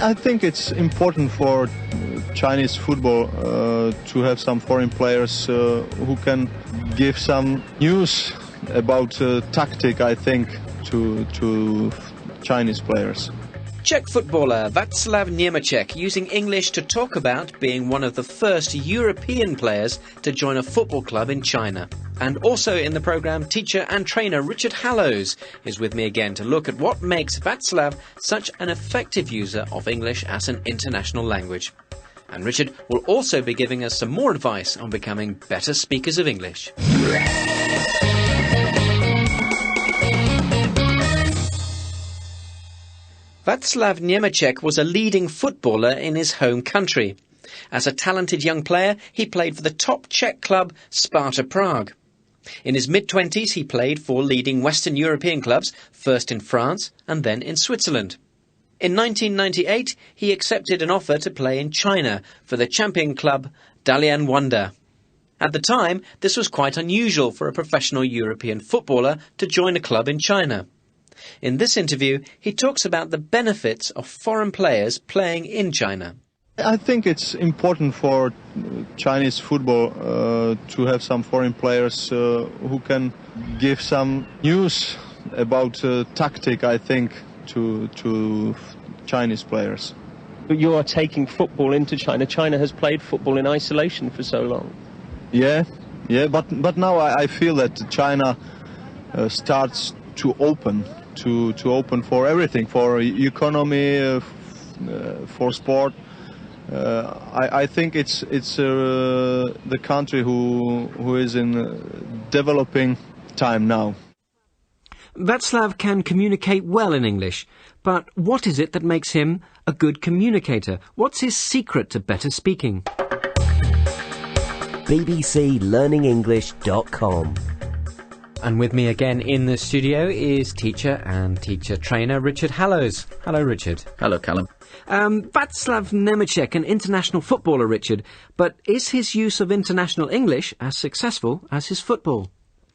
I think it's important for Chinese football to have some foreign players who can give some news about tactic, I think, to Chinese players. Czech footballer Václav Němeček using English to talk about being one of the first European players to join a football club in China. And also in the programme, teacher and trainer Richard Hallows is with me again to look at what makes Václav such an effective user of English as an international language. And Richard will also be giving us some more advice on becoming better speakers of English. Václav Němeček was a leading footballer in his home country. As a talented young player, he played for the top Czech club Sparta Prague. In his mid-20s, he played for leading Western European clubs, first in France and then in Switzerland. In 1998, he accepted an offer to play in China for the champion club Dalian Wanda. At the time, this was quite unusual for a professional European footballer to join a club in China. In this interview, he talks about the benefits of foreign players playing in China. I think it's important for Chinese football to have some foreign players who can give some news about tactic, I think, to Chinese players. But you are taking football into China. China has played football in isolation for so long. Yeah, but now I feel that China starts to open for everything, for economy, for sport. I think it's the country who is in developing time now. Václav can communicate well in English, but what is it that makes him a good communicator? What's his secret to better speaking? bbclearningenglish.com. And with me again in the studio is teacher and teacher trainer Richard Hallows. Hello, Richard. Hello, Callum. Václav Němeček, an international footballer, Richard, but is his use of international English as successful as his football?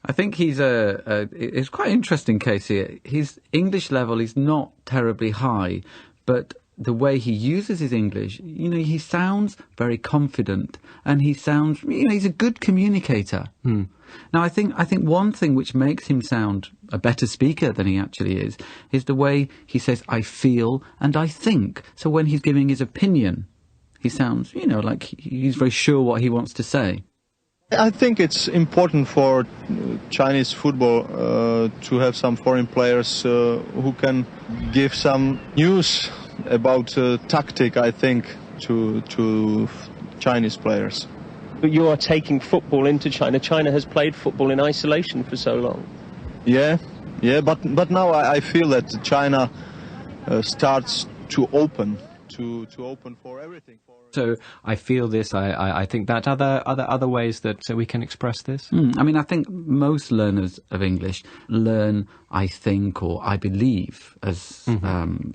I think he's it's quite an interesting case here. His English level is not terribly high, but the way he uses his English, he sounds very confident, and he sounds, he's a good communicator. Now, I think one thing which makes him sound a better speaker than he actually is the way he says, I feel and I think. So when he's giving his opinion, he sounds, like he's very sure what he wants to say. I think it's important for Chinese football to have some foreign players who can give some news about tactic, I think, to Chinese players. But you are taking football into China. China has played football in isolation for so long. Yeah, but now I feel that China starts to open for everything. So I feel this. I think that other ways that we can express this. I mean, I think most learners of English learn I think or I believe as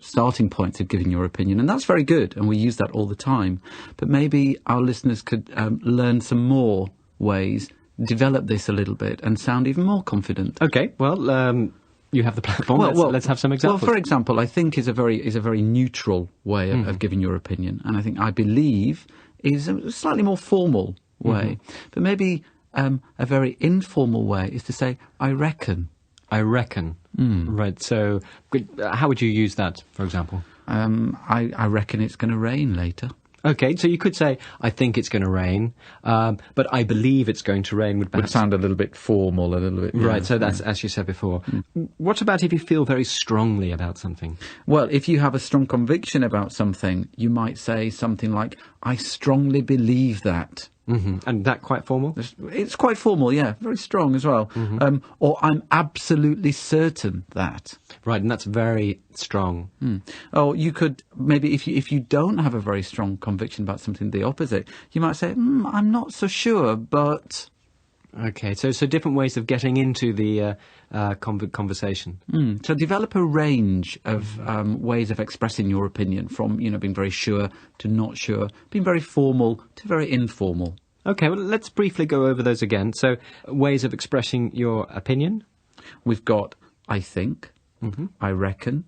starting points of giving your opinion, and that's very good, and we use that all the time. But maybe our listeners could learn some more ways, develop this a little bit, and sound even more confident. Okay, well. You have the platform. Let's have some examples. Well, for example, I think is a very neutral way of giving your opinion, and I think I believe is a slightly more formal way. But maybe a very informal way is to say I reckon. I reckon. Right. So, how would you use that, for example? I reckon it's going to rain later. Okay, so you could say, I think it's going to rain, but I believe it's going to rain would sound a little bit formal, a little bit. Right, so that's, as you said before. What about if you feel very strongly about something? Well, if you have a strong conviction about something, you might say something like, I strongly believe that. And that quite formal? It's quite formal, yeah, very strong as well. Or I'm absolutely certain that. Right, and that's very strong. Oh, you could maybe if you don't have a very strong conviction about something, the opposite, you might say, I'm not so sure, but. Okay, so different ways of getting into the conversation. So develop a range of ways of expressing your opinion, from being very sure to not sure, being very formal to very informal. Okay, well, let's briefly go over those again. So ways of expressing your opinion. We've got I think, I reckon,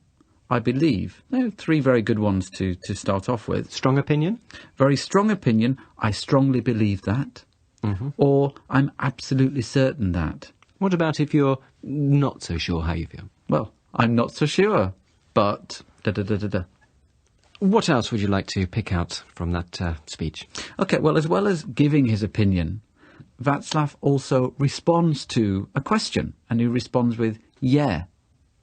I believe. There are three very good ones to start off with. Strong opinion? Very strong opinion, I strongly believe that. Mm-hmm. Or I'm absolutely certain that. What about if you're not so sure how you feel? Well, I'm not so sure, but da-da-da-da-da. What else would you like to pick out from that speech? OK, well, as well as giving his opinion, Václav also responds to a question, and he responds with yeah,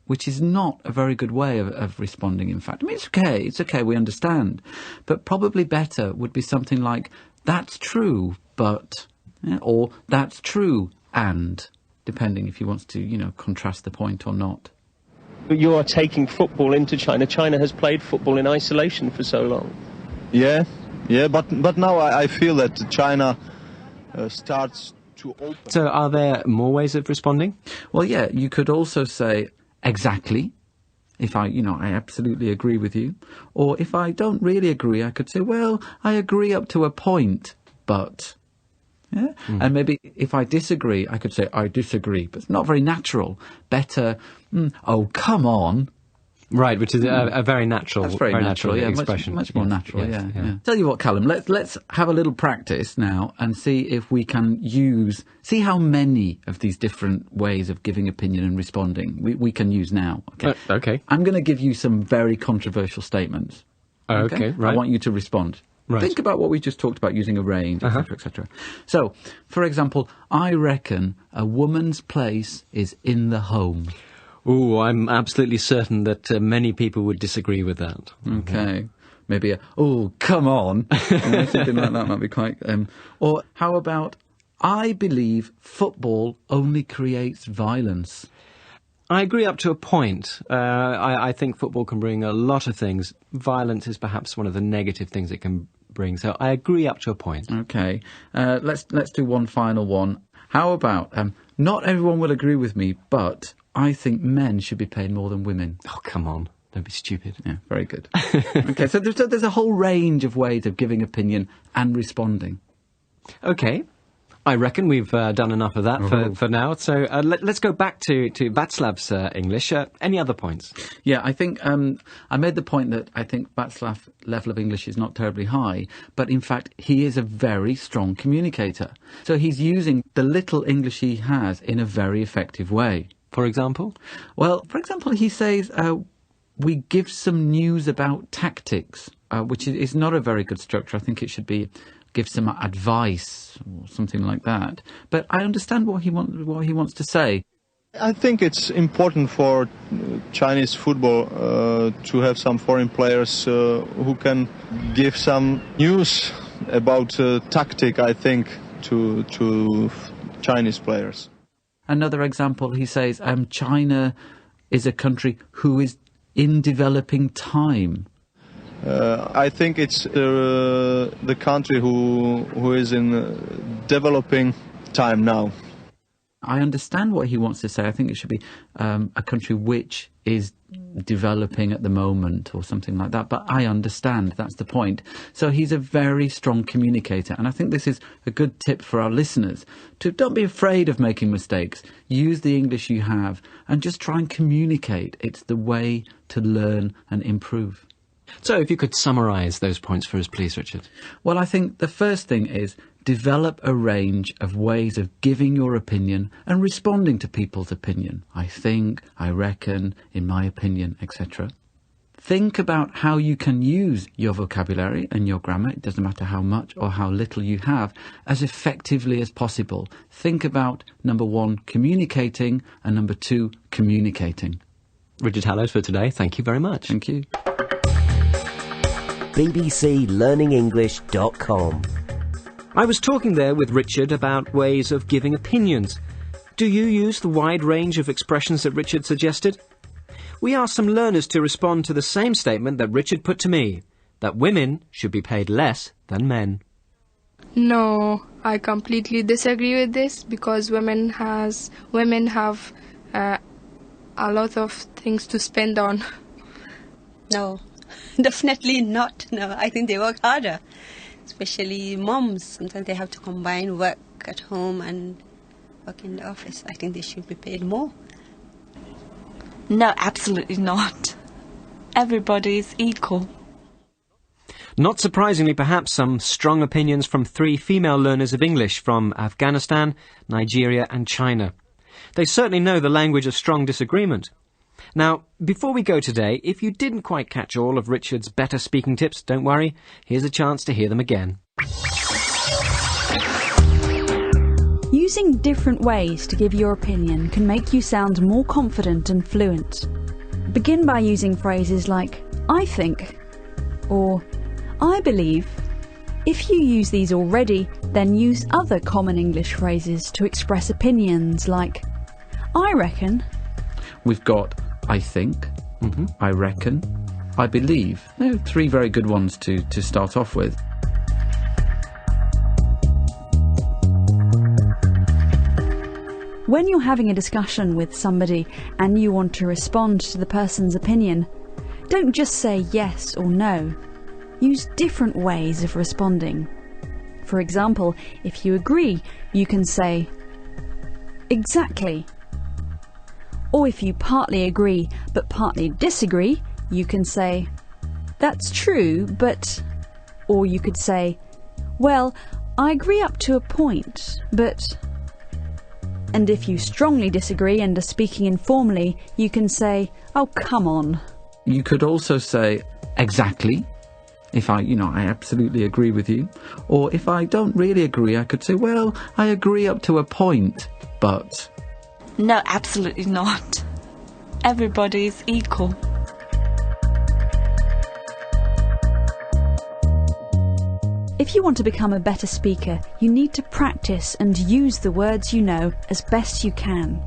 which is not a very good way of responding, in fact. I mean, it's okay, we understand. But probably better would be something like, that's true, but, or that's true, and, depending if he wants to, contrast the point or not. You are taking football into China. China has played football in isolation for so long. Yeah, but now I feel that China starts to open. So are there more ways of responding? Well, yeah, you could also say exactly, if I absolutely agree with you. Or if I don't really agree, I could say, well, I agree up to a point, but... Yeah? And maybe if I disagree, I could say, I disagree. But it's not very natural. Better, oh, come on. Right, which is a very natural, That's very natural, yeah, expression. Much more natural, yes, yeah. Tell you what, Callum, let's have a little practice now and see if we can see how many of these different ways of giving opinion and responding we can use now. Okay. Okay. I'm going to give you some very controversial statements. Okay, right. I want you to respond. Right. Think about what we just talked about, using a range, etc., etc. So, for example, I reckon a woman's place is in the home. Oh, I'm absolutely certain that many people would disagree with that. Okay. Maybe oh, come on. Something like that might be quite... or how about, I believe football only creates violence. I agree up to a point. I think football can bring a lot of things. Violence is perhaps one of the negative things it can bring. So I agree up to a point. Okay. Let's do one final one. How about, not everyone will agree with me, but I think men should be paid more than women. Oh, come on. Don't be stupid. Yeah, very good. Okay, so there's a whole range of ways of giving opinion and responding. Okay. I reckon we've done enough of that for now. So let's go back to Václav's English. Any other points? Yeah, I think I made the point that I think Václav's level of English is not terribly high, but in fact he is a very strong communicator. So he's using the little English he has in a very effective way. For example? Well, for example, he says, we give some news about tactics, which is not a very good structure. I think it should be give some advice or something like that. But I understand what he wants to say. I think it's important for Chinese football to have some foreign players who can give some news about tactic, I think, to Chinese players. Another example, he says, China is a country who is in developing time. I think it's the country who is in developing time now. I understand what he wants to say. I think it should be a country which is developing at the moment or something like that. But I understand. That's the point. So he's a very strong communicator. And I think this is a good tip for our listeners to don't be afraid of making mistakes. Use the English you have and just try and communicate. It's the way to learn and improve. So if you could summarise those points for us, please, Richard. Well, I think the first thing is develop a range of ways of giving your opinion and responding to people's opinion. I think, I reckon, in my opinion, etc. Think about how you can use your vocabulary and your grammar, it doesn't matter how much or how little you have, as effectively as possible. Think about, number one, communicating, and number two, communicating. Richard Hallows for today. Thank you very much. Thank you. bbclearningenglish.com. I was talking there with Richard about ways of giving opinions. Do you use the wide range of expressions that Richard suggested? We asked some learners to respond to the same statement that Richard put to me, that women should be paid less than men. No, I completely disagree with this because women have a lot of things to spend on. No, definitely not. No, I think they work harder, especially moms. Sometimes they have to combine work at home and work in the office. I think they should be paid more. No, absolutely not. Everybody's equal. Not surprisingly, perhaps, some strong opinions from 3 female learners of English from Afghanistan, Nigeria and China. They certainly know the language of strong disagreement. Now, before we go today, if you didn't quite catch all of Richard's better speaking tips, don't worry, here's a chance to hear them again. Using different ways to give your opinion can make you sound more confident and fluent. Begin by using phrases like, I think, or I believe. If you use these already, then use other common English phrases to express opinions like, I reckon. We've got I think, I reckon, I believe. They're 3 very good ones to start off with. When you're having a discussion with somebody and you want to respond to the person's opinion, don't just say yes or no. Use different ways of responding. For example, if you agree, you can say, exactly. Or if you partly agree but partly disagree, you can say, that's true, but... Or you could say, well, I agree up to a point, but... And if you strongly disagree and are speaking informally, you can say, oh, come on. You could also say, exactly, if I absolutely agree with you. Or if I don't really agree, I could say, well, I agree up to a point, but... No, absolutely not. Everybody's equal. If you want to become a better speaker, you need to practice and use the words you know as best you can.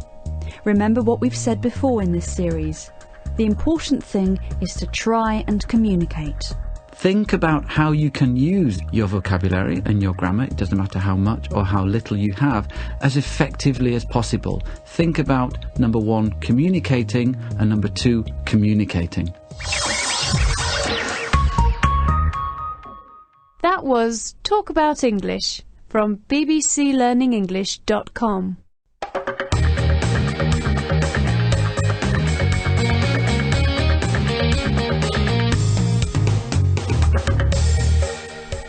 Remember what we've said before in this series. The important thing is to try and communicate. Think about how you can use your vocabulary and your grammar, it doesn't matter how much or how little you have, as effectively as possible. Think about, number 1, communicating, and number 2, communicating. That was Talk About English from bbclearningenglish.com.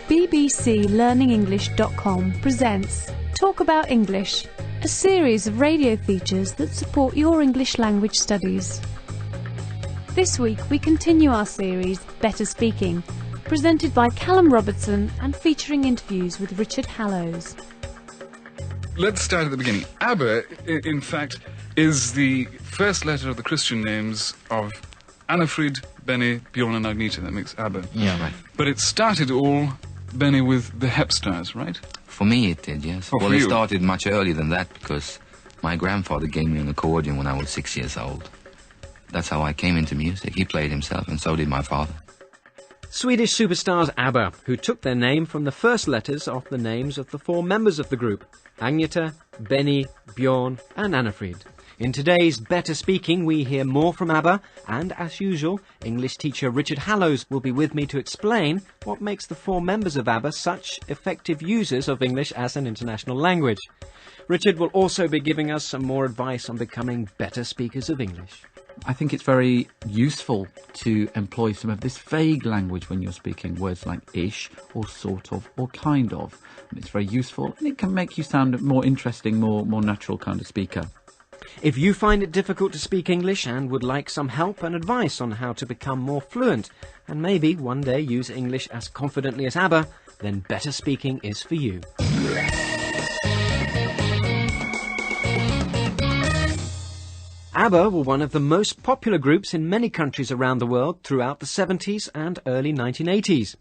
bbclearningenglish.com presents Talk About English, a series of radio features that support your English language studies. This week we continue our series Better Speaking, presented by Callum Robertson and featuring interviews with Richard Hallows. Let's start at the beginning. Abba, in fact, is the first letter of the Christian names of Annefried, Benny, Bjorn and Agneta. That makes Abba. Yeah, right. But it started all, Benny, with the Hepstars, right? For me it did, yes. Oh, well, it started much earlier than that because my grandfather gave me an accordion when I was 6 years old. That's how I came into music. He played himself and so did my father. Swedish superstars ABBA, who took their name from the first letters of the names of the 4 members of the group, Agneta, Benny, Bjorn and Annefried. In today's Better Speaking, we hear more from ABBA, and as usual, English teacher Richard Hallows will be with me to explain what makes the 4 members of ABBA such effective users of English as an international language. Richard will also be giving us some more advice on becoming better speakers of English. I think it's very useful to employ some of this vague language when you're speaking, words like ish or sort of or kind of. It's very useful and it can make you sound a more interesting, more natural kind of speaker. If you find it difficult to speak English and would like some help and advice on how to become more fluent and maybe one day use English as confidently as ABBA, then Better Speaking is for you. ABBA were one of the most popular groups in many countries around the world throughout the 70s and early 1980s.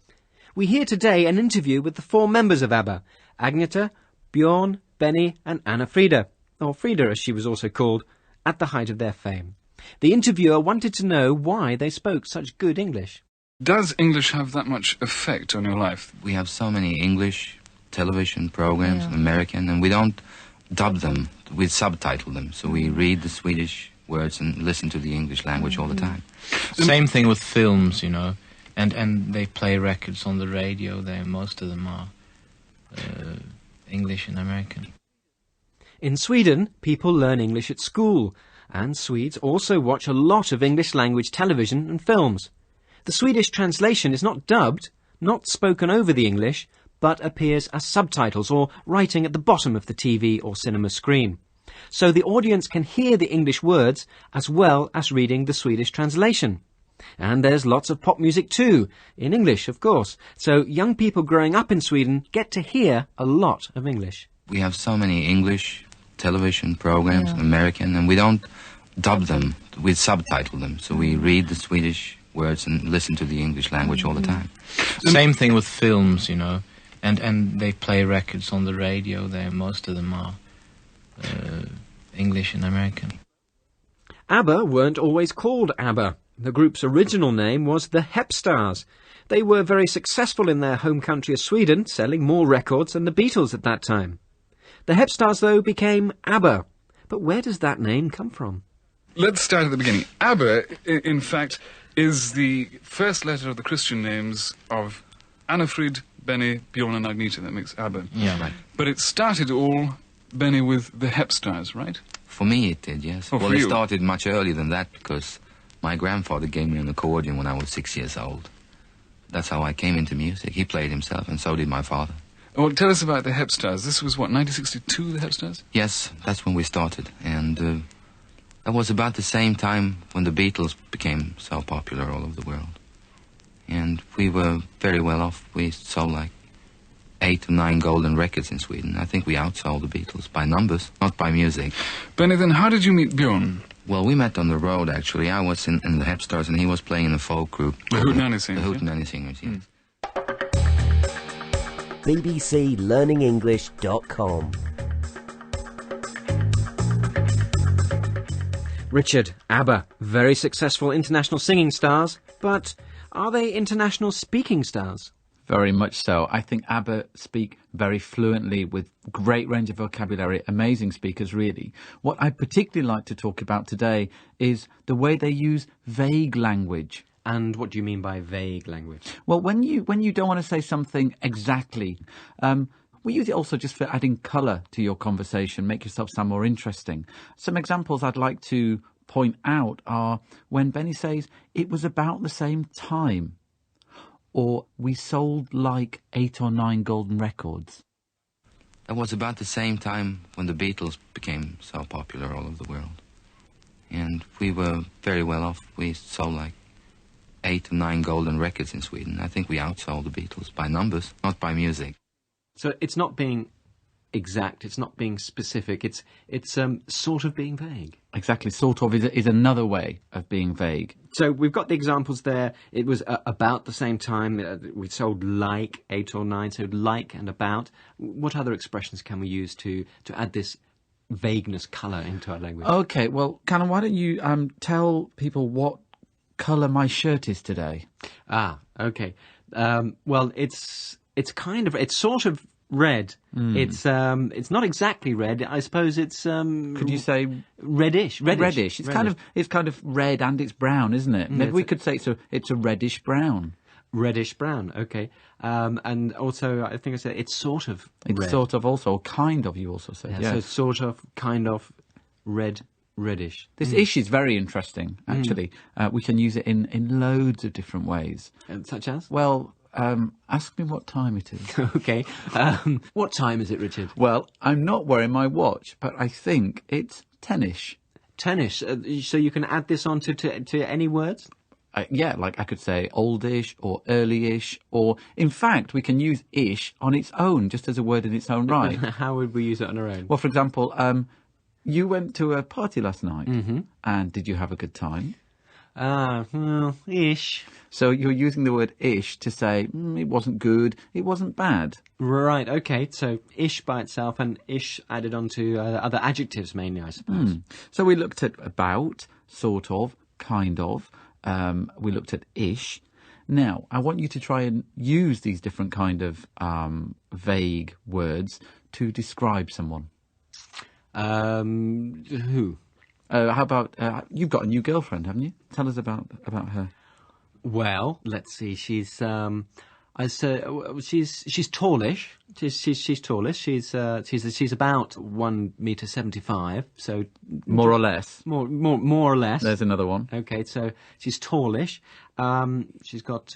We hear today an interview with the 4 members of ABBA, Agneta, Bjorn, Benny and Annefried, or Frida as she was also called, at the height of their fame. The interviewer wanted to know why they spoke such good English. Does English have that much effect on your life? We have so many English television programs, American, and we don't dub them, we subtitle them. So we read the Swedish words and listen to the English language all the time. Same thing with films, you know, and they play records on the radio. Most of them are English and American. In Sweden, people learn English at school, And Swedes also watch a lot of English language television and films. The Swedish translation is not dubbed, not spoken over the English, but appears as subtitles or writing at the bottom of the TV or cinema screen. So the audience can hear the English words as well as reading the Swedish translation. And there's lots of pop music too, in English of course, so young people growing up in Sweden get to hear a lot of English. We have so many English television programs, American, and we don't dub them, we subtitle them. So we read the Swedish words and listen to the English language all the time. Same thing with films, you know, and they play records on the radio there. Most of them are English and American. ABBA weren't always called ABBA. The group's original name was the Hepstars. They were very successful in their home country of Sweden, selling more records than the Beatles at that time. The Hepstars, though, became ABBA. But where does that name come from? Let's start at the beginning. ABBA, in fact, is the first letter of the Christian names of Annefrid, Benny, Bjorn and Agneta. That makes ABBA. Yeah, right. But it started all, Benny, with the Hepstars, right? For me it did, yes. Oh, well, for it you. started much earlier than that because my grandfather gave me an accordion when I was 6 years old. That's how I came into music. He played himself, and so did my father. Well, tell us about the Hepstars. This was, what, 1962, the Hepstars? Yes, that's when we started. And that was about the same time when the Beatles became so popular all over the world. And we were very well off. We sold like 8 to 9 golden records in Sweden. I think we outsold the Beatles by numbers, not by music. Benny, then how did you meet Bjorn? Well, we met on the road, actually. I was in the Hepstars, and he was playing in a folk group. The Hootenanny Singers. The Hootenanny Singers, yes. bbclearningenglish.com. Richard, ABBA, very successful international singing stars, but are they international speaking stars? Very much so. I think ABBA speak very fluently with great range of vocabulary, amazing speakers really. What I particularly like to talk about today is the way they use vague language. And what do you mean by vague language? Well, when you don't want to say something exactly, we use it also just for adding colour to your conversation, make yourself sound more interesting. Some examples I'd like to point out are when Benny says, "It was about the same time," or "We sold like 8 or 9 golden records." That was about the same time when the Beatles became so popular all over the world. And we were very well off. We sold like 8 to 9 golden records in Sweden. I think we outsold the Beatles by numbers, not by music. So it's not being exact, it's not being specific, it's sort of being vague. Exactly, sort of is another way of being vague. So we've got the examples there. It was about the same time. We sold like 8 or 9, so like and about. What other expressions can we use to add this vagueness, colour into our language? Okay, well, Canon, why don't you tell people what colour my shirt is today? Ah, okay. Well, it's sort of red. It's not exactly red. I suppose it's could you say reddish? Reddish. It's kind of red and it's brown, isn't it? Maybe we could say it's a reddish brown. Reddish brown. Okay. And also I think I said it's sort of red. It's sort of also, or kind of, you also said. Yeah. So sort of, kind of, reddish. This ish is very interesting, actually. We can use it in loads of different ways. Such as? Well, ask me what time it is. Okay. What time is it, Richard? Well, I'm not wearing my watch, but I think it's 10ish. 10ish. So you can add this on to any words? Yeah, like I could say oldish or early-ish, or in fact, we can use ish on its own, just as a word in its own right. How would we use it on our own? Well, for example, you went to a party last night, and did you have a good time? Well, ish. So you're using the word ish to say, it wasn't good, it wasn't bad. Right, okay. So ish by itself and ish added onto other adjectives mainly, I suppose. So we looked at about, sort of, kind of. We looked at ish. Now, I want you to try and use these different kind of vague words to describe someone. Who? How about, you've got a new girlfriend, haven't you? Tell us about her. Well, let's see. She's, She's tallish. She's tallish. She's about 1.75 m. So more or less. More or less. There's another one. Okay, so she's tallish. She's got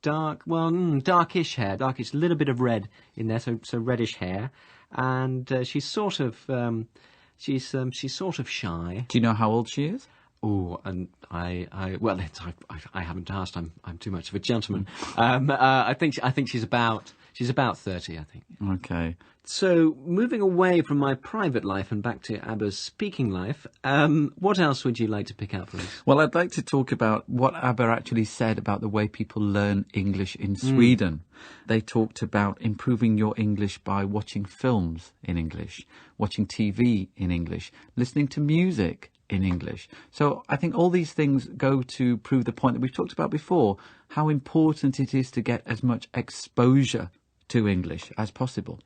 darkish hair, a little bit of red in there, so reddish hair, and she's sort of shy. Do you know how old she is? Oh, and I haven't asked. I'm too much of a gentleman. I think she's about 30. I think. Okay. So, moving away from my private life and back to ABBA's speaking life, what else would you like to pick out for us? Well, I'd like to talk about what ABBA actually said about the way people learn English in Sweden. They talked about improving your English by watching films in English, watching TV in English, listening to music in English. So I think all these things go to prove the point that we've talked about before, how important it is to get as much exposure to English as possible.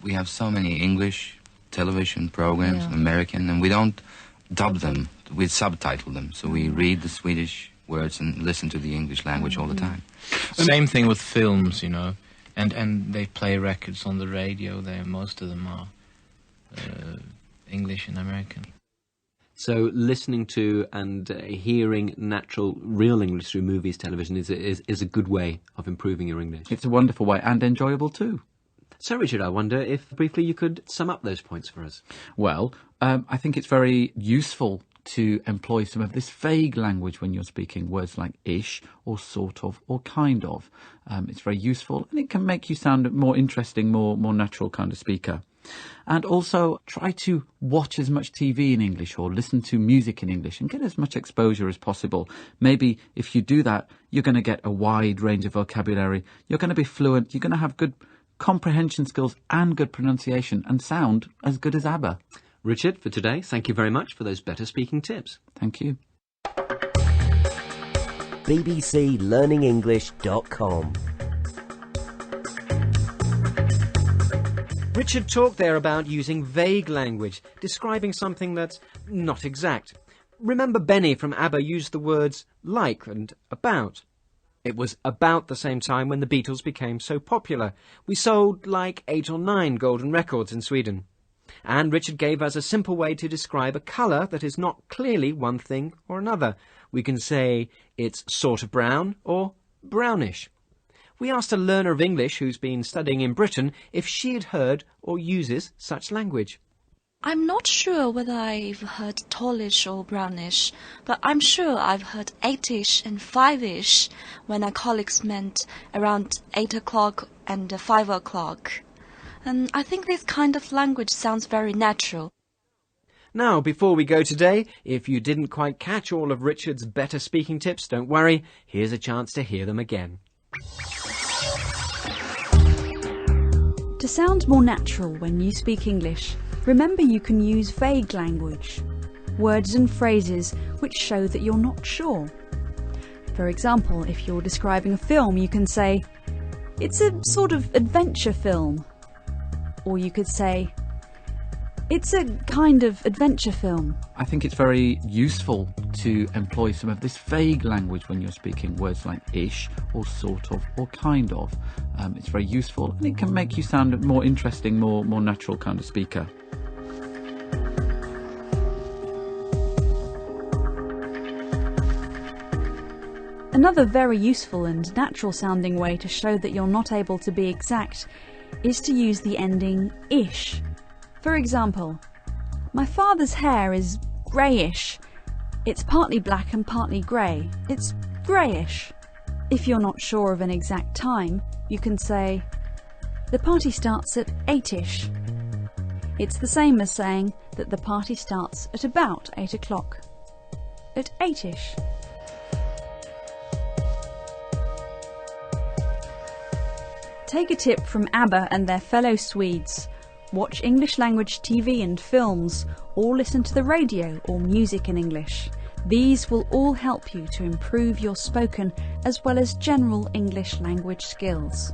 We have so many English television programs, American, and we don't dub them, we subtitle them. So we read the Swedish words and listen to the English language all the time. Same thing with films, you know, and they play records on the radio there. Most of them are English and American. So listening to and hearing natural, real English through movies, television is a good way of improving your English. It's a wonderful way and enjoyable too. So, Richard, I wonder if briefly you could sum up those points for us. Well, I think it's very useful to employ some of this vague language when you're speaking, words like ish or sort of or kind of. It's very useful and it can make you sound more interesting, more natural kind of speaker. And also try to watch as much TV in English or listen to music in English and get as much exposure as possible. Maybe if you do that, you're going to get a wide range of vocabulary. You're going to be fluent. You're going to have good comprehension skills and good pronunciation and sound as good as ABBA. Richard, for today, thank you very much for those better speaking tips. Thank you. bbclearningenglish.com. Richard talked there about using vague language, describing something that's not exact. Remember Benny from ABBA used the words like and about. It was about the same time when the Beatles became so popular. We sold like 8 or 9 golden records in Sweden. And Richard gave us a simple way to describe a colour that is not clearly one thing or another. We can say it's sort of brown or brownish. We asked a learner of English who's been studying in Britain if she had heard or uses such language. I'm not sure whether I've heard tallish or brownish, but I'm sure I've heard 8ish and 5ish when our colleagues meant around 8 o'clock and 5 o'clock. And I think this kind of language sounds very natural. Now, before we go today, if you didn't quite catch all of Richard's better speaking tips, don't worry, here's a chance to hear them again. To sound more natural when you speak English, remember you can use vague language, words and phrases which show that you're not sure. For example, if you're describing a film, you can say, "It's a sort of adventure film." Or you could say, "It's a kind of adventure film." I think it's very useful to employ some of this vague language when you're speaking, words like ish or sort of or kind of. It's very useful and it can make you sound more interesting, more natural kind of speaker. Another very useful and natural sounding way to show that you're not able to be exact is to use the ending ish. For example, "My father's hair is greyish. It's partly black and partly grey. It's greyish." If you're not sure of an exact time, you can say, "The party starts at 8ish. It's the same as saying that the party starts at about 8 o'clock. At 8ish. Take a tip from ABBA and their fellow Swedes. Watch English language TV and films, or listen to the radio or music in English. These will all help you to improve your spoken as well as general English language skills.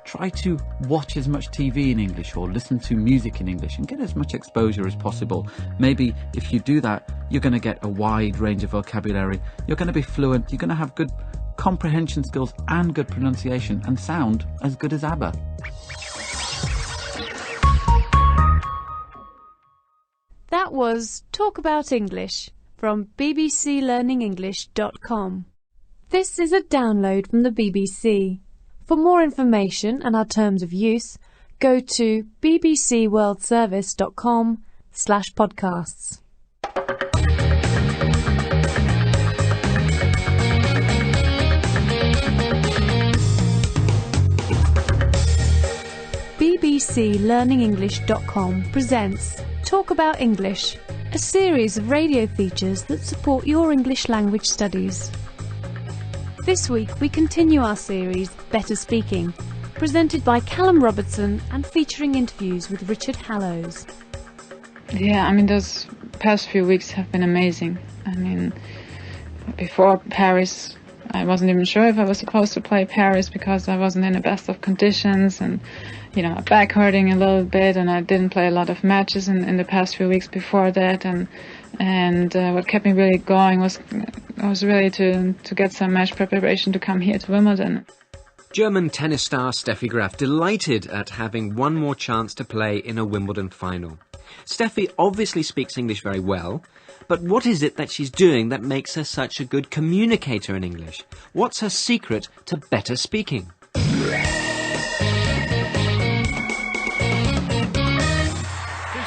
Try to watch as much TV in English or listen to music in English and get as much exposure as possible. Maybe if you do that, you're going to get a wide range of vocabulary. You're going to be fluent. You're going to have good comprehension skills and good pronunciation and sound as good as ABBA. That was Talk About English from bbclearningenglish.com. This is a download from the BBC. For more information and our terms of use, go to bbcworldservice.com/podcasts. bbclearningenglish.com presents Talk About English, a series of radio features that support your English language studies. This week we continue our series, Better Speaking, presented by Callum Robertson and featuring interviews with Richard Hallows. Yeah, I mean, those past few weeks have been amazing. I mean, before Paris, I wasn't even sure if I was supposed to play Paris because I wasn't in the best of conditions, and my back hurting a little bit, and I didn't play a lot of matches in the past few weeks before that, and what kept me really going was really to get some match preparation to come here to Wimbledon. German tennis star Steffi Graf delighted at having one more chance to play in a Wimbledon final. Steffi obviously speaks English very well, but what is it that she's doing that makes her such a good communicator in English? What's her secret to better speaking? 2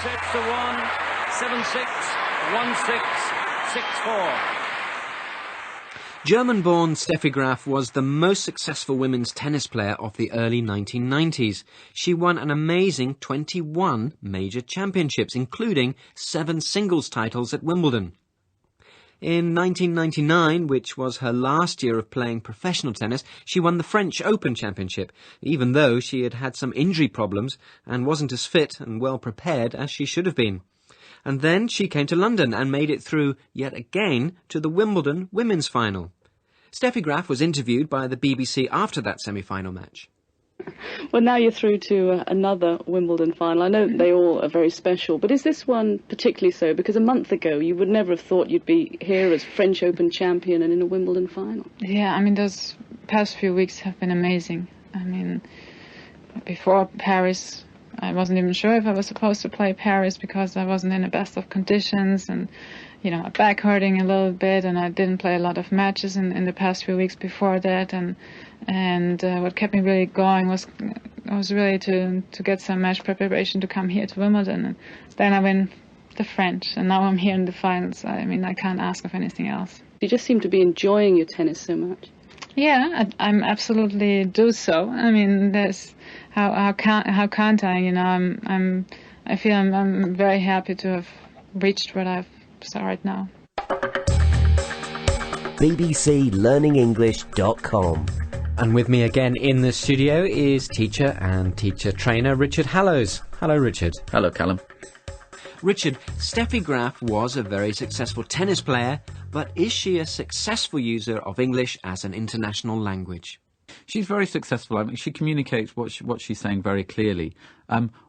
sets to 1, 7-6, 1-6, 6-4. German-born Steffi Graf was the most successful women's tennis player of the early 1990s. She won an amazing 21 major championships, including 7 singles titles at Wimbledon. In 1999, which was her last year of playing professional tennis, she won the French Open Championship, even though she had had some injury problems and wasn't as fit and well prepared as she should have been. And then she came to London and made it through, yet again, to the Wimbledon women's final. Steffi Graf was interviewed by the BBC after that semi-final match. Well, now you're through to another Wimbledon final. I know they all are very special, but is this one particularly so? Because a month ago you would never have thought you'd be here as French Open champion and in a Wimbledon final. Yeah, I mean, those past few weeks have been amazing. I mean, before Paris, I wasn't even sure if I was supposed to play Paris because I wasn't in the best of conditions, and my back hurting a little bit, and I didn't play a lot of matches in the past few weeks before that, and what kept me really going was really to get some match preparation to come here to Wimbledon, and then I win the French, and now I'm here in the finals. I mean, I can't ask of anything else. You just seem to be enjoying your tennis so much. Yeah, I'm absolutely do so. I mean, there's how can't I? I feel I'm very happy to have reached what I've saw right now. bbclearningenglish.com. And with me again in the studio is teacher and teacher trainer Richard Hallows. Hello, Richard. Hello, Callum. Richard, Steffi Graf was a very successful tennis player, but is she a successful user of English as an international language? She's very successful. I mean, she communicates what she's saying very clearly.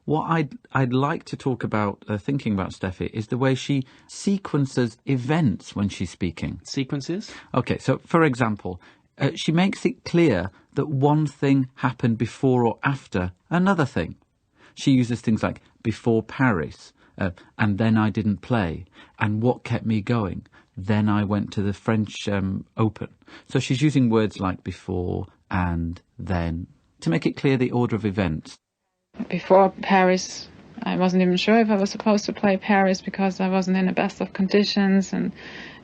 What I'd like to talk about, thinking about Steffi, is the way she sequences events when she's speaking. Sequences? Okay, so for example, she makes it clear that one thing happened before or after another thing. She uses things like before Paris, and then I didn't play, and what kept me going. Then I went to the French Open. So she's using words like before and then to make it clear the order of events. Before Paris, I wasn't even sure if I was supposed to play Paris because I wasn't in the best of conditions, and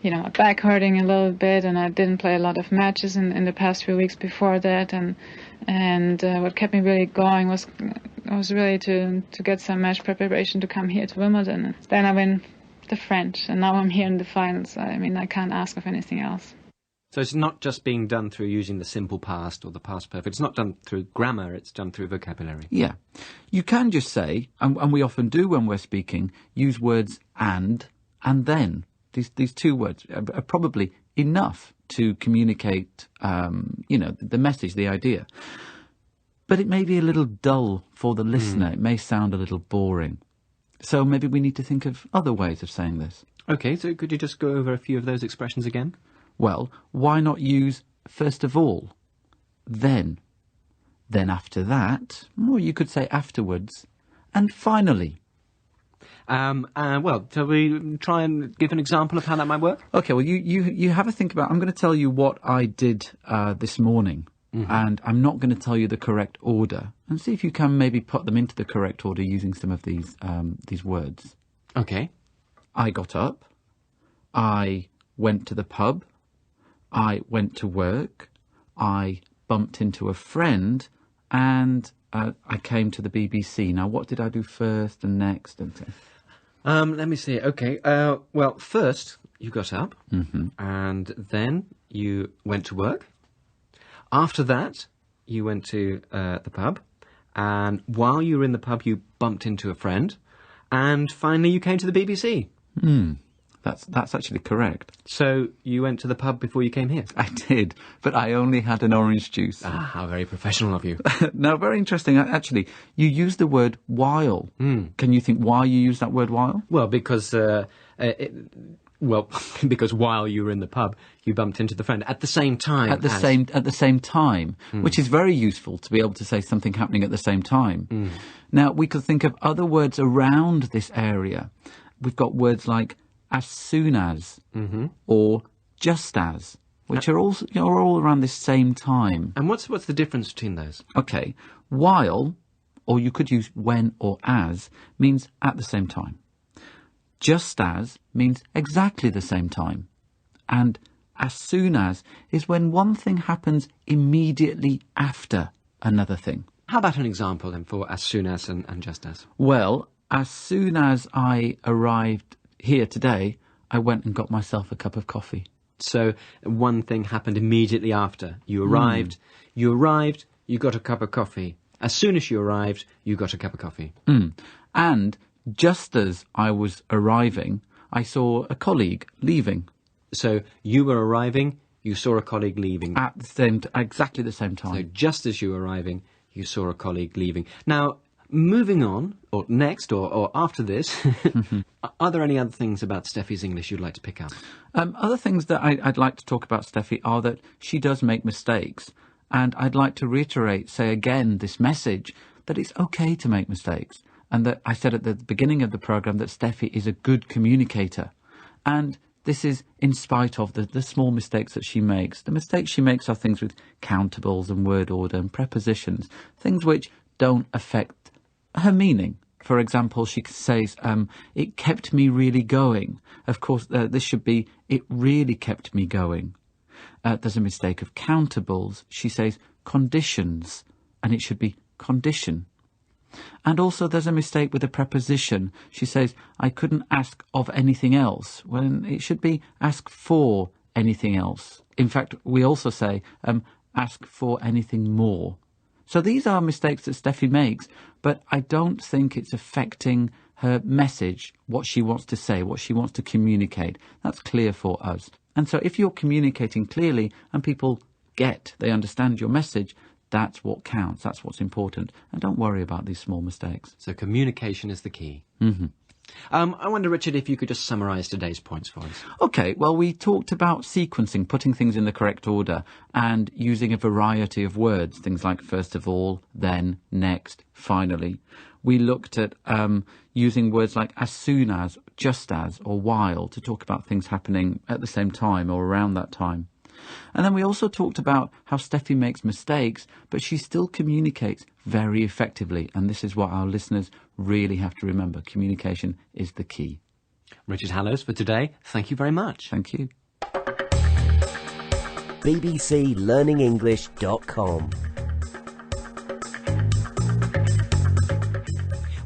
my back hurting a little bit, and I didn't play a lot of matches in the past few weeks before that, and what kept me really going was really to get some match preparation to come here to Wimbledon. And then I win the French, and now I'm here in the finals. I mean, I can't ask of anything else. So it's not just being done through using the simple past or the past perfect. It's not done through grammar, it's done through vocabulary. Yeah. You can just say, and we often do when we're speaking, use words and then. These two words are probably enough to communicate, the message, the idea. But it may be a little dull for the listener. It may sound a little boring. So maybe we need to think of other ways of saying this. Okay, so could you just go over a few of those expressions again? Well, why not use first of all, then after that, or you could say afterwards, and finally. Well, shall we try and give an example of how that might work? Okay, well, you have a think about. I'm going to tell you what I did this morning, and I'm not going to tell you the correct order, and see if you can maybe put them into the correct order using some of these words. Okay. I got up. I went to the pub. I went to work. I bumped into a friend, and I came to the BBC. Now, what did I do first and next? Let me see. Okay. Well, first you got up, and then you went to work. After that, you went to the pub, and while you were in the pub, you bumped into a friend, and finally you came to the BBC. That's actually correct. So you went to the pub before you came here? I did, but I only had an orange juice. Ah, how very professional of you. No, very interesting. Actually, you used the word while. Can you think why you used that word while? Well, because because while you were in the pub, you bumped into the friend at the same time. At the same time, which is very useful to be able to say something happening at the same time. Now, we could think of other words around this area. We've got words like as soon as or just as, which are all around this same time. And what's the difference between those? Okay, while, or you could use when or as, means at the same time. Just as means exactly the same time. And as soon as is when one thing happens immediately after another thing. How about an example then for as soon as and just as? Well, as soon as I arrived here today, I went and got myself a cup of coffee. So one thing happened immediately after. You arrived, you got a cup of coffee. As soon as you arrived, you got a cup of coffee. And just as I was arriving, I saw a colleague leaving. So you were arriving, you saw a colleague leaving. At exactly the same time. So just as you were arriving, you saw a colleague leaving. Now, moving on, or next, or after this, are there any other things about Steffi's English you'd like to pick up? Other things that I'd like to talk about Steffi are that she does make mistakes. And I'd like to reiterate, say again, this message that it's okay to make mistakes. And that I said at the beginning of the programme that Steffi is a good communicator. And this is in spite of the small mistakes that she makes. The mistakes she makes are things with countables and word order and prepositions, things which don't affect her meaning. For example, she says, it kept me really going. Of course, this should be, it really kept me going. There's a mistake of countables. She says conditions, and it should be condition. And also there's a mistake with a preposition. She says, I couldn't ask of anything else, when it should be ask for anything else. In fact, we also say, ask for anything more. So these are mistakes that Steffi makes, but I don't think it's affecting her message, what she wants to say, what she wants to communicate. That's clear for us. And so if you're communicating clearly and people they understand your message, that's what counts, that's what's important. And don't worry about these small mistakes. So communication is the key. I wonder, Richard, if you could just summarise today's points for us. Okay, well, we talked about sequencing, putting things in the correct order, and using a variety of words, things like first of all, then, next, finally. We looked at using words like as soon as, just as, or while to talk about things happening at the same time or around that time. And then we also talked about how Steffi makes mistakes, but she still communicates very effectively. And this is what our listeners really have to remember. Communication is the key. Richard Hallows for today. Thank you very much. Thank you. bbclearningenglish.com.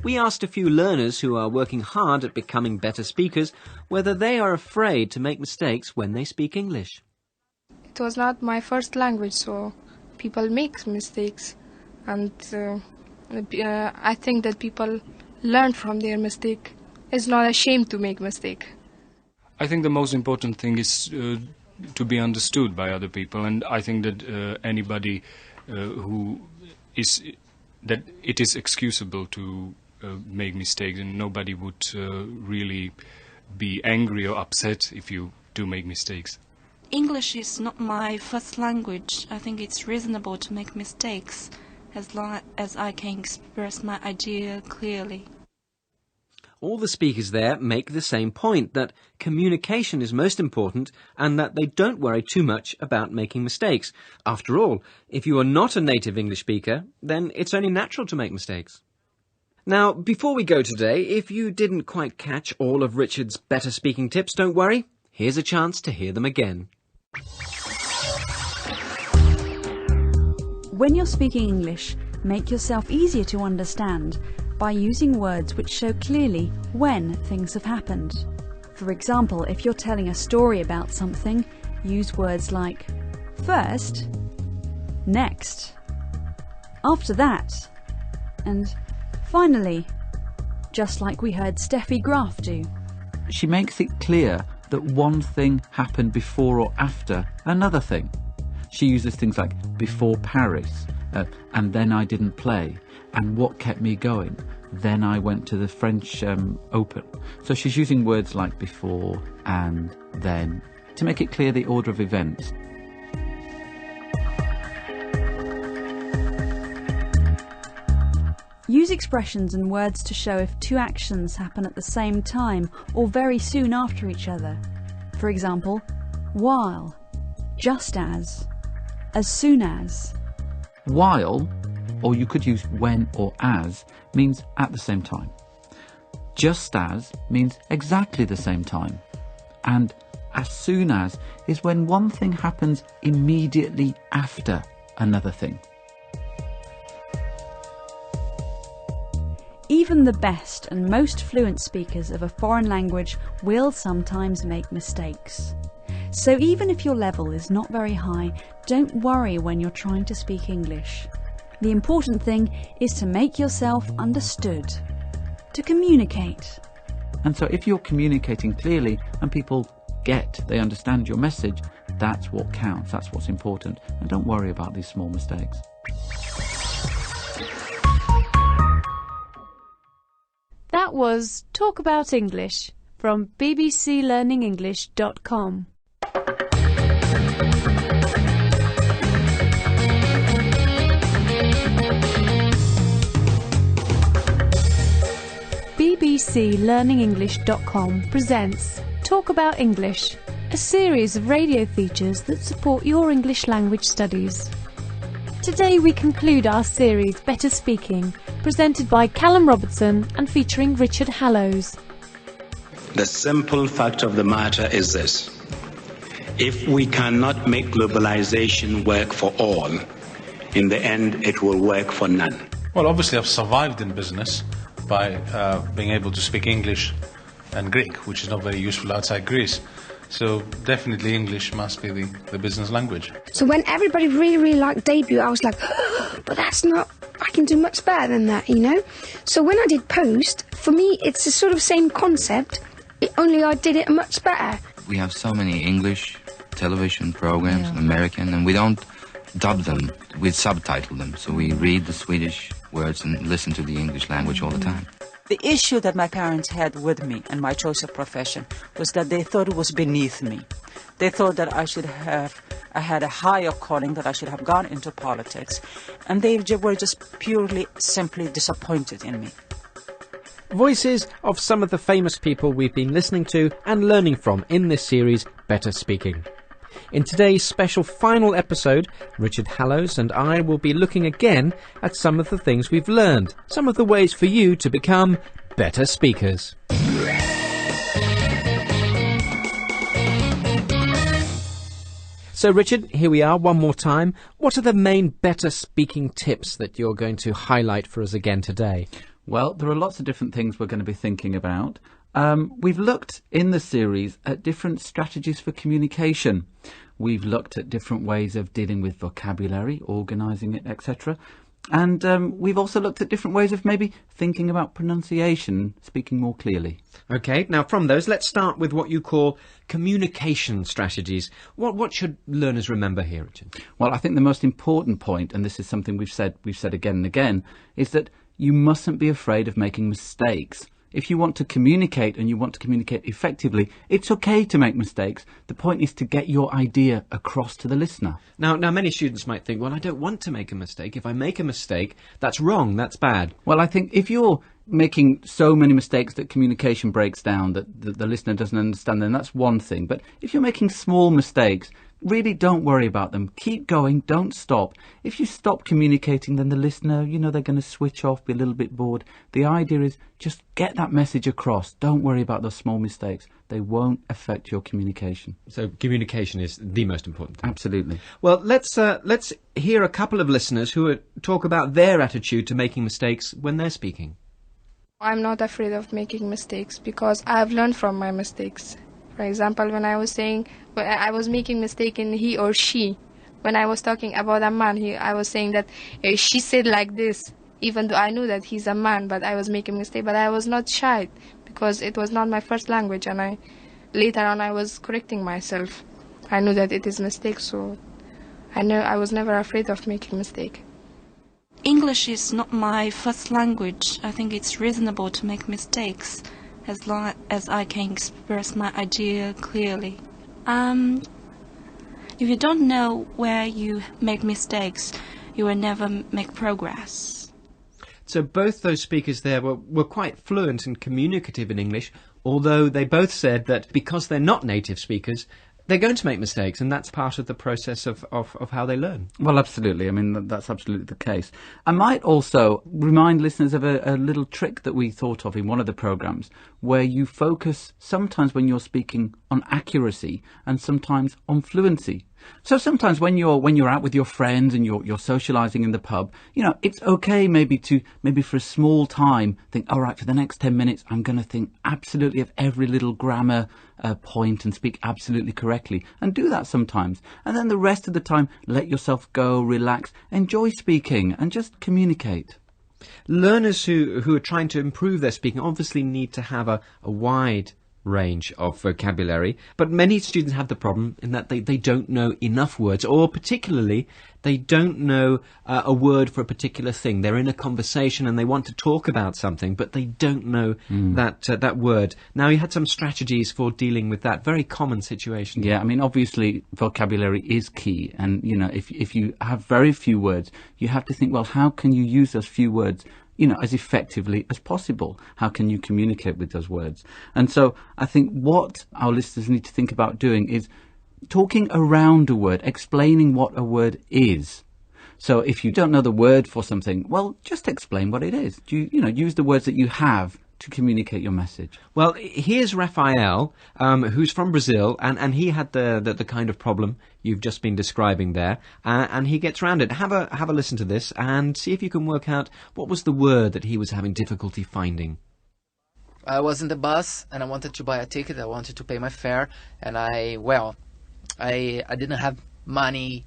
We asked a few learners who are working hard at becoming better speakers whether they are afraid to make mistakes when they speak English. It was not my first language, so people make mistakes, and I think that people learn from their mistake. It's not a shame to make mistake. I think the most important thing is to be understood by other people, and I think that anybody who is that it is excusable to make mistakes, and nobody would really be angry or upset if you do make mistakes. English is not my first language. I think it's reasonable to make mistakes as long as I can express my idea clearly. All the speakers there make the same point, that communication is most important and that they don't worry too much about making mistakes. After all, if you are not a native English speaker, then it's only natural to make mistakes. Now, before we go today, if you didn't quite catch all of Richard's better speaking tips, don't worry. Here's a chance to hear them again. When you're speaking English, make yourself easier to understand by using words which show clearly when things have happened. For example, if you're telling a story about something, use words like first, next, after that, and finally, just like we heard Steffi Graf do. She makes it clear that one thing happened before or after another thing. She uses things like before Paris, and then I didn't play, and what kept me going, then I went to the French Open. So she's using words like before and then to make it clear the order of events. Use expressions and words to show if two actions happen at the same time or very soon after each other. For example, while, just as soon as. While, or you could use when or as, means at the same time. Just as means exactly the same time. And as soon as is when one thing happens immediately after another thing. Even the best and most fluent speakers of a foreign language will sometimes make mistakes. So even if your level is not very high, don't worry when you're trying to speak English. The important thing is to make yourself understood, to communicate. And so if you're communicating clearly and people they understand your message, that's what counts, that's what's important. And don't worry about these small mistakes. That was Talk About English from bbclearningenglish.com. bbclearningenglish.com presents Talk About English, a series of radio features that support your English language studies. Today we conclude our series Better Speaking, presented by Callum Robertson and featuring Richard Hallows. The simple fact of the matter is this: if we cannot make globalization work for all, in the end it will work for none. Well, obviously I've survived in business by being able to speak English and Greek, which is not very useful outside Greece. So definitely English must be the business language. So when everybody really liked Debut, I was like, but that's not, I can do much better than that, you know? So when I did Post, for me it's the sort of same concept, only I did it much better. We have so many English television programs, American, and we don't dub them, we subtitle them. So we read the Swedish words and listen to the English language all the time. The issue that my parents had with me and my choice of profession was that they thought it was beneath me. They thought that I had a higher calling, that I should have gone into politics. And they were just simply disappointed in me. Voices of some of the famous people we've been listening to and learning from in this series, Better Speaking. In today's special final episode, Richard Hallows and I will be looking again at some of the things we've learned, some of the ways for you to become better speakers. So Richard, here we are one more time. What are the main better speaking tips that you're going to highlight for us again today? Well, there are lots of different things we're going to be thinking about. We've looked in the series at different strategies for communication. We've looked at different ways of dealing with vocabulary, organising it, etc. And we've also looked at different ways of maybe thinking about pronunciation, speaking more clearly. OK, now from those, let's start with what you call communication strategies. What should learners remember here, Richard? Well, I think the most important point, and this is something we've said again and again, is that you mustn't be afraid of making mistakes. If you want to communicate and you want to communicate effectively, it's okay to make mistakes. The point is to get your idea across to the listener. Now, many students might think, well, I don't want to make a mistake. If I make a mistake, that's wrong, that's bad. Well, I think if you're making so many mistakes that communication breaks down, that the listener doesn't understand, then that's one thing. But if you're making small mistakes, really don't worry about them. Keep going, don't stop. If you stop communicating, then the listener, they're going to switch off, be a little bit bored. The idea is just get that message across. Don't worry about those small mistakes. They won't affect your communication. So communication is the most important thing. Absolutely. Well, let's hear a couple of listeners who talk about their attitude to making mistakes when they're speaking. I'm not afraid of making mistakes because I've learned from my mistakes. For example, when I was making mistake in he or she, when I was talking about a man, I was saying that she said like this, even though I knew that he's a man, but I was making mistake. But I was not shy because it was not my first language, and later on I was correcting myself. I knew that it is mistake, so I was never afraid of making mistake. English is not my first language. I think it's reasonable to make mistakes as long as I can express my idea clearly. If you don't know where you make mistakes, you will never make progress. So both those speakers there were quite fluent and communicative in English, although they both said that because they're not native speakers, they're going to make mistakes, and that's part of the process of how they learn. Well, absolutely. I mean, that's absolutely the case. I might also remind listeners of a little trick that we thought of in one of the programmes, where you focus sometimes when you're speaking on accuracy and sometimes on fluency. So sometimes when you're out with your friends and you're socialising in the pub, it's okay maybe for a small time think, all right, for the next 10 minutes I'm going to think absolutely of every little grammar point and speak absolutely correctly, and do that sometimes. And then the rest of the time, let yourself go, relax, enjoy speaking and just communicate. Learners who are trying to improve their speaking obviously need to have a wide range of vocabulary, but many students have the problem in that they don't know enough words, or particularly they don't know a word for a particular thing. They're in a conversation and they want to talk about something, but they don't know that word. Now, you had some strategies for dealing with that very common situation. Yeah, I mean, obviously vocabulary is key, and if you have very few words, you have to think, well, how can you use those few words as effectively as possible? How can you communicate with those words? And so I think what our listeners need to think about doing is talking around a word, explaining what a word is. So if you don't know the word for something, well, just explain what it is. Use the words that you have to communicate your message. Well, here's Rafael, who's from Brazil, and he had the kind of problem you've just been describing there, and he gets around it. Have a listen to this and see if you can work out what was the word that he was having difficulty finding. I was in the bus and I wanted to buy a ticket. I wanted to pay my fare, and I didn't have money,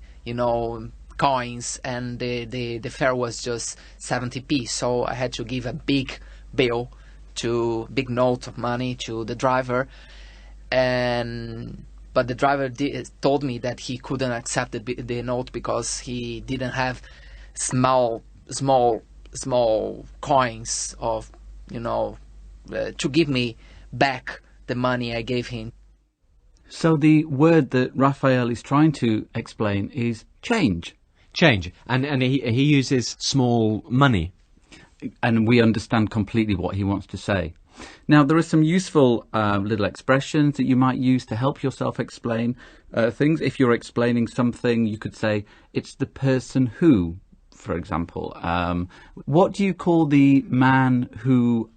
coins, and the fare was just 70p, so I had to give a big note of money to the driver, but the driver told me that he couldn't accept the note because he didn't have small coins of to give me back the money I gave him. So the word that Raphael is trying to explain is change. Change, and he uses small money. And we understand completely what he wants to say. Now, there are some useful little expressions that you might use to help yourself explain things. If you're explaining something, you could say, it's the person who, for example. What do you call the man who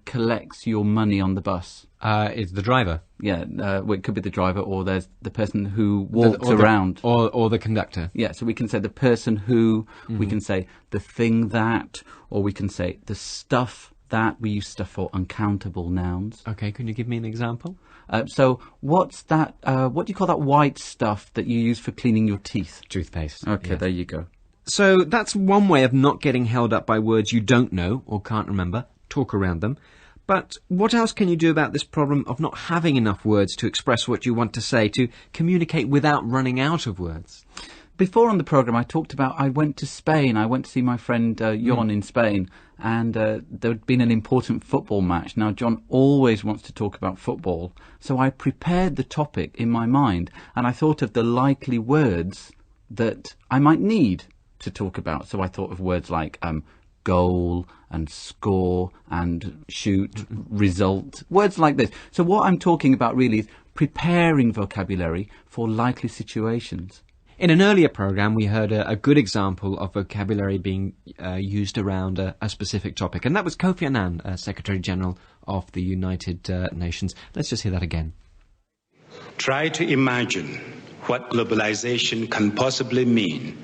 collects your money on the bus? It's the driver. Yeah, it could be the driver, or there's the person who walks around. Or the conductor. Yeah, so we can say the person who, we can say the thing that, or we can say the stuff that. We use stuff for uncountable nouns. Okay, can you give me an example? So what's that, what do you call that white stuff that you use for cleaning your teeth? Toothpaste. Okay, yeah. There you go. So that's one way of not getting held up by words you don't know or can't remember. Talk around them. But what else can you do about this problem of not having enough words to express what you want to say, to communicate without running out of words? Before on the programme I talked about I went to Spain. I went to see my friend Jon in Spain, and there'd been an important football match. Now, John always wants to talk about football, so I prepared the topic in my mind, and I thought of the likely words that I might need to talk about. So I thought of words like goal and score and shoot, result, words like this. So what I'm talking about really is preparing vocabulary for likely situations. In an earlier programme, we heard a good example of vocabulary being used around a specific topic, and that was Kofi Annan, Secretary-General of the United Nations. Let's just hear that again. Try to imagine what globalization can possibly mean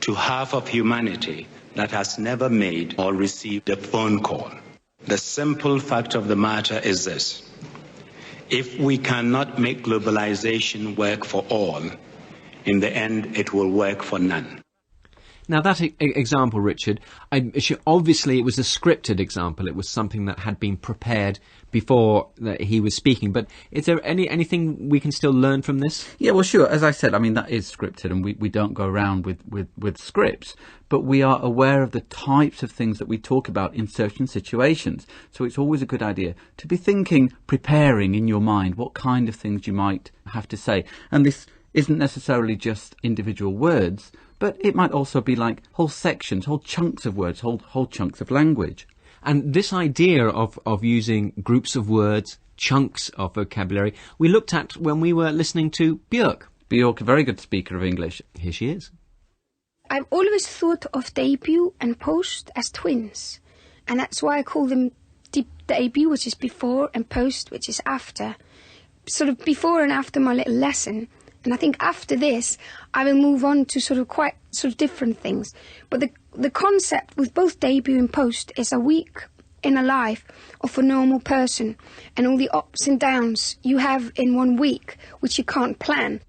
to half of humanity that has never made or received a phone call. The simple fact of the matter is this: if we cannot make globalization work for all, in the end it will work for none. Now that example, Richard, obviously it was a scripted example. It was something that had been prepared before that he was speaking. But is there anything we can still learn from this? Yeah, well, sure. As I said, I mean, that is scripted, and we don't go around with scripts. But we are aware of the types of things that we talk about in certain situations. So it's always a good idea to be thinking, preparing in your mind what kind of things you might have to say. And this isn't necessarily just individual words, but it might also be like whole sections, whole chunks of words, whole chunks of language. And this idea of using groups of words, chunks of vocabulary, we looked at when we were listening to Björk. Björk, a very good speaker of English. Here she is. I've always thought of debut and post as twins, and that's why I call them debut, which is before, and post, which is after. Sort of before and after my little lesson. And I think after this, I will move on to quite different things. But the concept with both debut and post is a week in a life of a normal person, and all the ups and downs you have in 1 week, which you can't plan.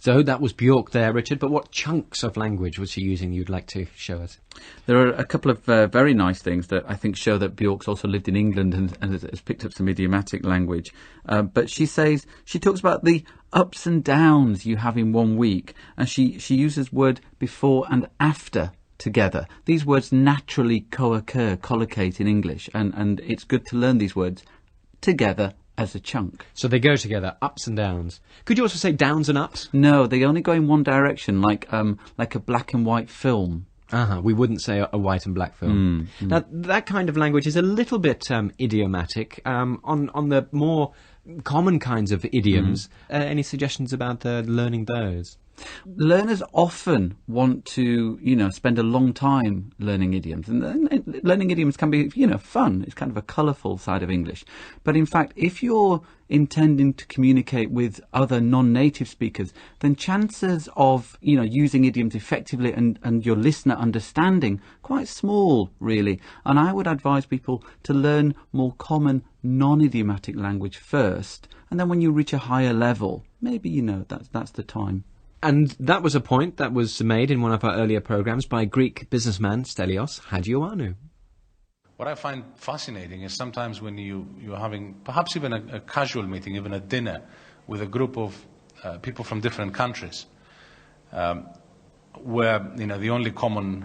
So that was Björk there, Richard, but what chunks of language was she using you'd like to show us? There are a couple of very nice things that I think show that Björk's also lived in England and has picked up some idiomatic language. But she talks about the ups and downs you have in 1 week, and she uses word before and after together. These words naturally co-occur, collocate in English, and it's good to learn these words together as a chunk. So they go together, ups and downs. Could you also say downs and ups? No, they only go in one direction, like a black and white film. We wouldn't say a white and black film. Now, that kind of language is a little bit idiomatic. On the more common kinds of idioms, any suggestions about learning those? Learners often want to, spend a long time learning idioms. And learning idioms can be, fun. It's kind of a colourful side of English. But in fact, if you're intending to communicate with other non-native speakers, then chances of, using idioms effectively and your listener understanding, quite small, really. And I would advise people to learn more common non-idiomatic language first. And then when you reach a higher level, maybe, that's the time. And that was a point that was made in one of our earlier programmes by Greek businessman Stelios Hadioannou. What I find fascinating is sometimes when you're having perhaps even a casual meeting, even a dinner, with a group of people from different countries, where the only common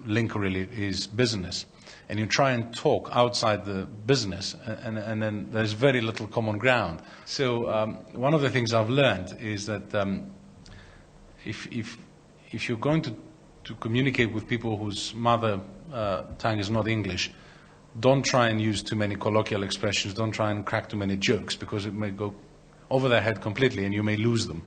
link really is business, and you try and talk outside the business, and then there's very little common ground. So one of the things I've learned is that if you're going to communicate with people whose mother tongue is not English, don't try and use too many colloquial expressions, don't try and crack too many jokes, because it may go over their head completely and you may lose them.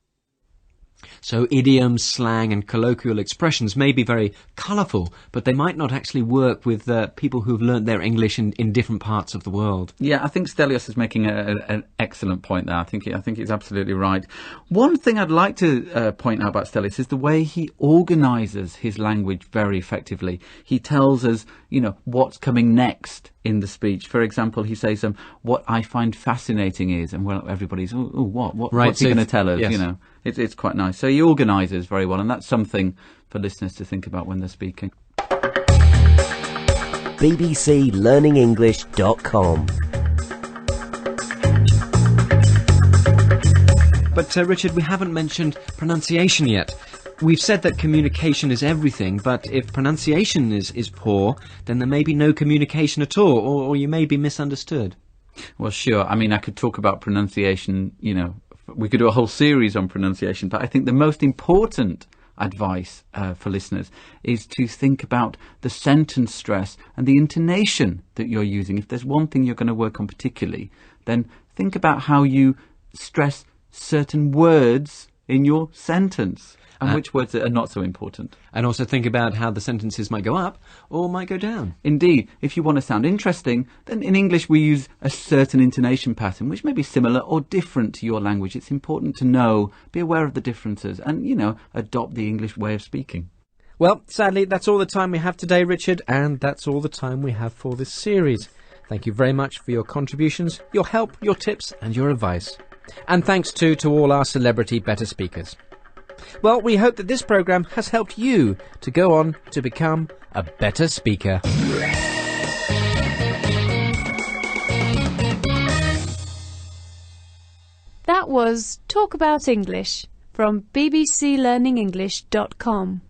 So idioms, slang and colloquial expressions may be very colourful, but they might not actually work with people who've learnt their English in different parts of the world. Yeah, I think Stelios is making an excellent point there. I think he's absolutely right. One thing I'd like to point out about Stelios is the way he organises his language very effectively. He tells us, what's coming next in the speech. For example, he says, what I find fascinating is, and well, everybody's, what's he going to tell us, yes. It's quite nice. So he organises very well, and that's something for listeners to think about when they're speaking. bbclearningenglish.com. But Richard, we haven't mentioned pronunciation yet. We've said that communication is everything, but if pronunciation is poor, then there may be no communication at all, or you may be misunderstood. Well, sure. I mean, I could talk about pronunciation, you know, we could do a whole series on pronunciation, but I think the most important advice for listeners is to think about the sentence stress and the intonation that you're using. If there's one thing you're going to work on particularly, then think about how you stress certain words in your sentence and which words are not so important. And also think about how the sentences might go up or might go down. Indeed, if you want to sound interesting, then in English we use a certain intonation pattern which may be similar or different to your language. It's important to know, be aware of the differences and, you know, adopt the English way of speaking. Well, sadly, that's all the time we have today, Richard, and that's all the time we have for this series. Thank you very much for your contributions, your help, your tips and your advice. And thanks too to all our celebrity better speakers. Well, we hope that this programme has helped you to go on to become a better speaker. That was Talk About English from bbclearningenglish.com.